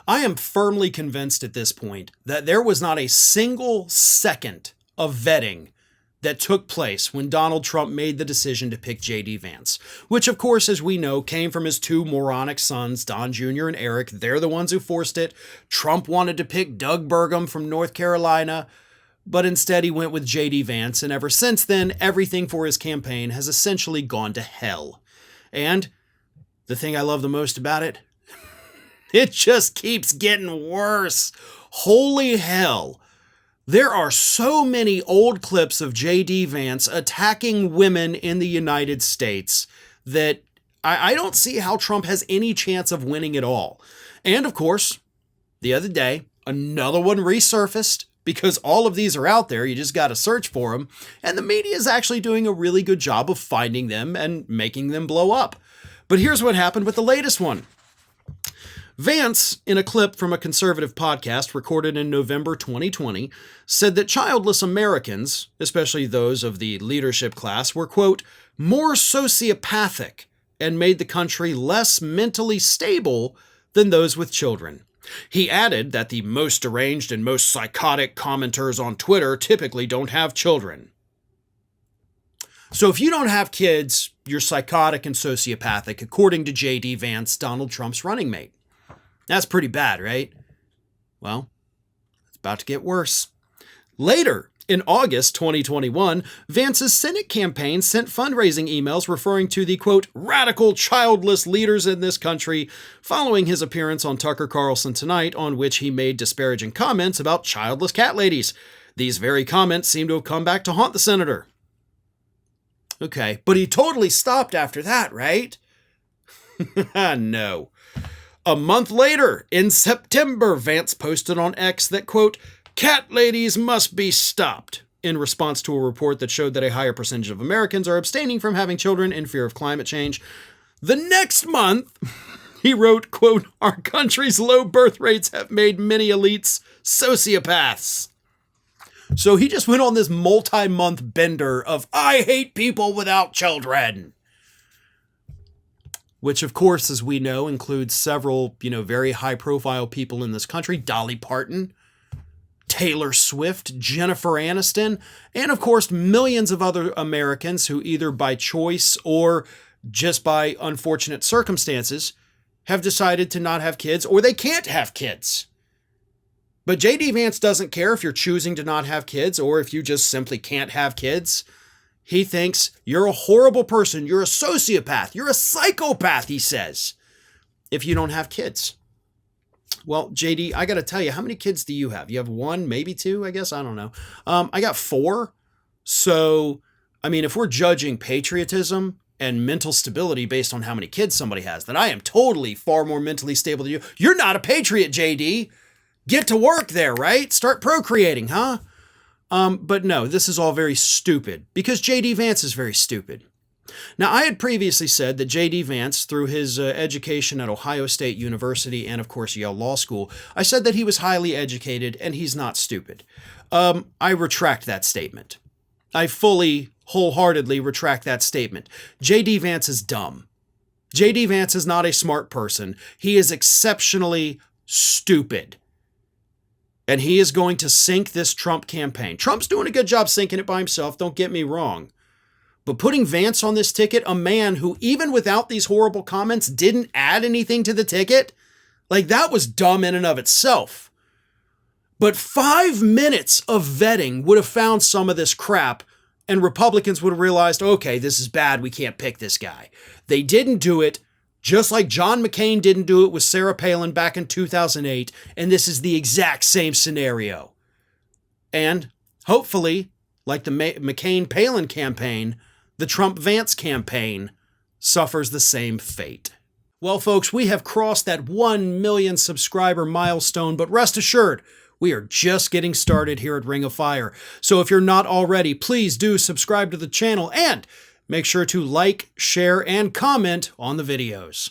I am firmly convinced at this point that there was not a single second of vetting that took place when Donald Trump made the decision to pick J.D. Vance, which of course, as we know, came from his two moronic sons, Don Jr. and Eric. They're the ones who forced it. Trump wanted to pick Doug Burgum from North Carolina, but instead he went with J.D. Vance, and ever since then, everything for his campaign has essentially gone to hell. And the thing I love the most about it, it just keeps getting worse. Holy hell. There are so many old clips of J.D. Vance attacking women in the United States that I don't see how Trump has any chance of winning at all. And of course, the other day, another one resurfaced because all of these are out there. You just got to search for them. And the media is actually doing a really good job of finding them and making them blow up. But here's what happened with the latest one. Vance, in a clip from a conservative podcast recorded in November 2020, said that childless Americans, especially those of the leadership class, were, quote, more sociopathic and made the country less mentally stable than those with children. He added that the most deranged and most psychotic commenters on Twitter typically don't have children. So if you don't have kids, you're psychotic and sociopathic, according to J.D. Vance, Donald Trump's running mate. That's pretty bad, right? Well, it's about to get worse. Later, in August 2021, Vance's Senate campaign sent fundraising emails referring to the, quote, radical childless leaders in this country following his appearance on Tucker Carlson Tonight, on which he made disparaging comments about childless cat ladies. These very comments seem to have come back to haunt the senator. Okay, but he totally stopped after that, right? No. A month later, in September, Vance posted on X that, quote, cat ladies must be stopped, in response to a report that showed that a higher percentage of Americans are abstaining from having children in fear of climate change. The next month, he wrote, quote, our country's low birth rates have made many elites sociopaths. So he just went on this multi-month bender of, I hate people without children. Which, of course, as we know, includes several, very high-profile people in this country. Dolly Parton, Taylor Swift, Jennifer Aniston, and, of course, millions of other Americans who either by choice or just by unfortunate circumstances have decided to not have kids, or they can't have kids. But J.D. Vance doesn't care if you're choosing to not have kids or if you just simply can't have kids. He thinks you're a horrible person, you're a sociopath, you're a psychopath, he says, if you don't have kids. Well, JD, I got to tell you, how many kids do you have? You have one, maybe two, I guess? I don't know. I got 4. So, I mean, if we're judging patriotism and mental stability based on how many kids somebody has, then I am totally far more mentally stable than you. You're not a patriot, JD. Get to work there, right? Start procreating, huh? But no, this is all very stupid because J.D. Vance is very stupid. Now, I had previously said that J.D. Vance, through his education at Ohio State University and, of course, Yale Law School, I said that he was highly educated and he's not stupid. I retract that statement. I fully, wholeheartedly retract that statement. J.D. Vance is dumb. J.D. Vance is not a smart person. He is exceptionally stupid. And he is going to sink this Trump campaign. Trump's doing a good job sinking it by himself, don't get me wrong. But putting Vance on this ticket, a man who, even without these horrible comments, didn't add anything to the ticket, like that was dumb in and of itself. But 5 minutes of vetting would have found some of this crap, and Republicans would have realized, okay, this is bad, we can't pick this guy. They didn't do it. Just like John McCain didn't do it with Sarah Palin back in 2008, and this is the exact same scenario. And hopefully, like the McCain-Palin campaign, the Trump-Vance campaign suffers the same fate. Well, folks, we have crossed that 1 million subscriber milestone, but rest assured, we are just getting started here at Ring of Fire. So if you're not already, please do subscribe to the channel and make sure to like, share, and comment on the videos.